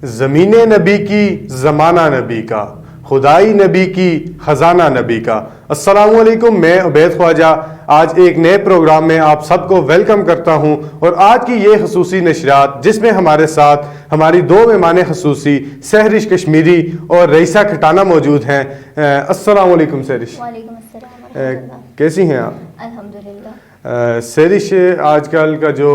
ज़मीन नबी की, ज़माना नबी का, खुदाई नबी की, ख़जाना नबी का। अस्सलामु अलैकुम, मैं उबैद ख्वाजा आज एक नए प्रोग्राम में आप सबको वेलकम करता हूं। और आज की ये खसूसी नशरात जिसमें हमारे साथ हमारी दो मेहमान खसूसी सहरिश कश्मीरी और रईसा खटाना मौजूद हैं। अस्सलामु अलैकुम सहरिश। वालेकुम अस्सलाम वरहमतुल्लाह। कैसी हैं आप? अल्हम्दुलिल्लाह। सहरिश, आजकल का जो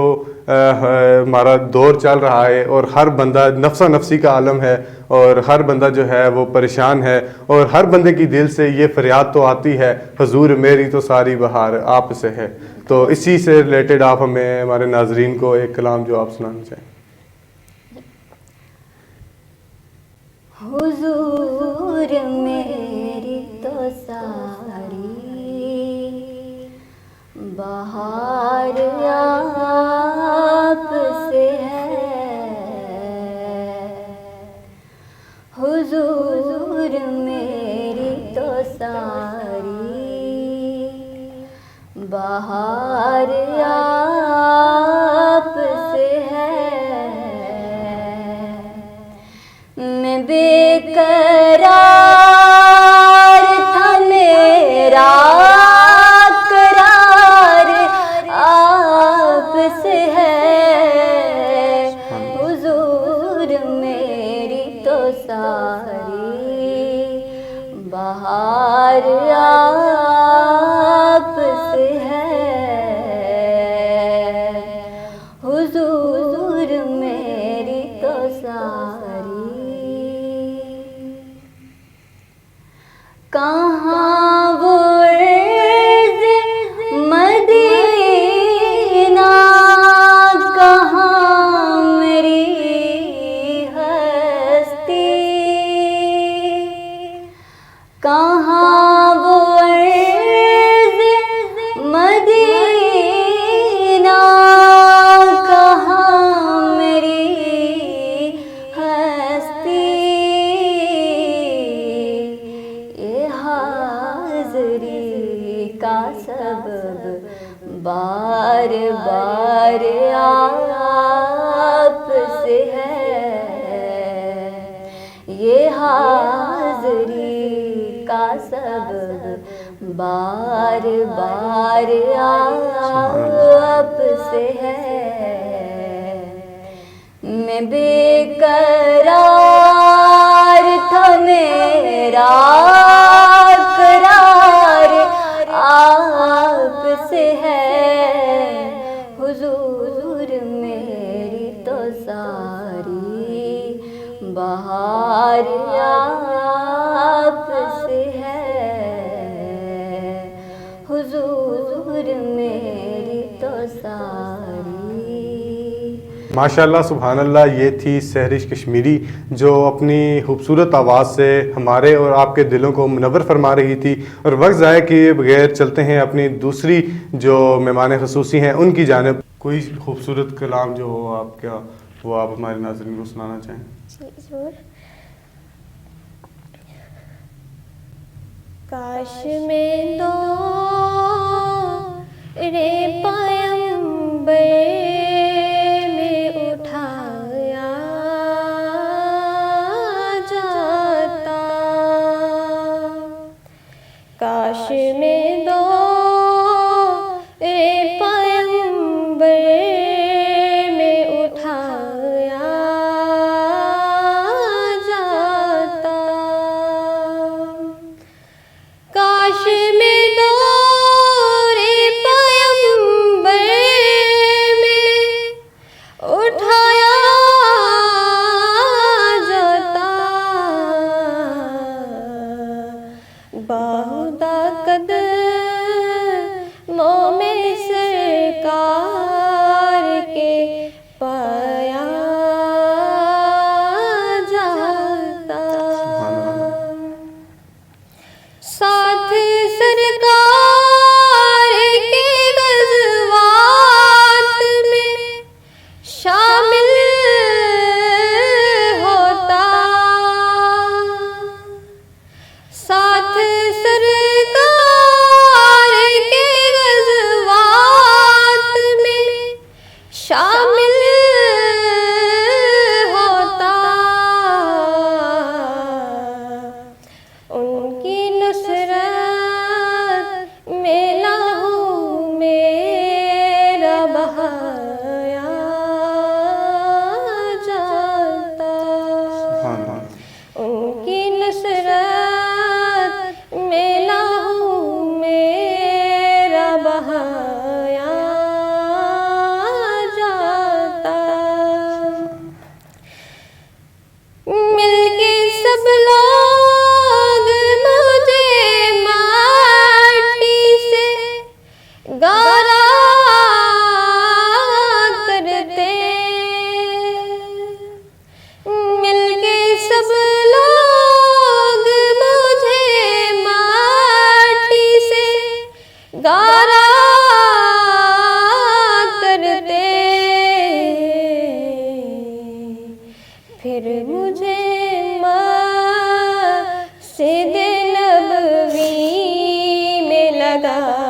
हमारा दौर चल रहा है और हर बंदा नफ्सा नफसी का आलम है और हर बंदा जो है वो परेशान है और हर बंदे की दिल से ये फरियाद तो आती है, हुजूर मेरी तो सारी बहार आप से है। तो इसी से रिलेटेड आप हमें, हमारे नाजरीन को एक कलाम जो आप सुनाना चाहें। हुजूर मेरी तो सारी बहार आप से है, हुजूर मेरी तो सारी बहार आप से है। मैं बेकरार था मेरा करार आप से है, हुजूर मेरी तो सारी बहार आप से है, हुजूर मेरी तो सारी। कहाँ वो अर्ज़ मदीना, कहाँ मेरी हस्ती, कहाँ वो अर्ज़ मदीना, कहाँ मेरी हस्ती। हाज़री का सबब बार बार आप से है, ये हाज़री का सबब बार बार आप से है। मैं बेकरार था मेरा करार आप से है, हुजूर मेरी तो सारी बहार आप से है, हुजूर मेरी तो सारी। माशाल्लाह सुभान अल्लाह। ये थी सहरिश कश्मीरी जो अपनी खूबसूरत आवाज़ से हमारे और आपके दिलों को मुनव्वर फरमा रही थी। और वक्त ज़ाया किए बगैर चलते हैं अपनी दूसरी जो मेहमान खसूसी हैं उनकी जानिब। कोई खूबसूरत कलाम जो हो आपका, वो आप हमारे नाज़रीन को सुनाना चाहें। जरूर। काश में दो रे पैगंबर में उठाया जाता, काश में दो रे पैगंबर में उठाया जाता, काश में दो रे पैगंबर में मुझे मस्जिद नबवी में लगा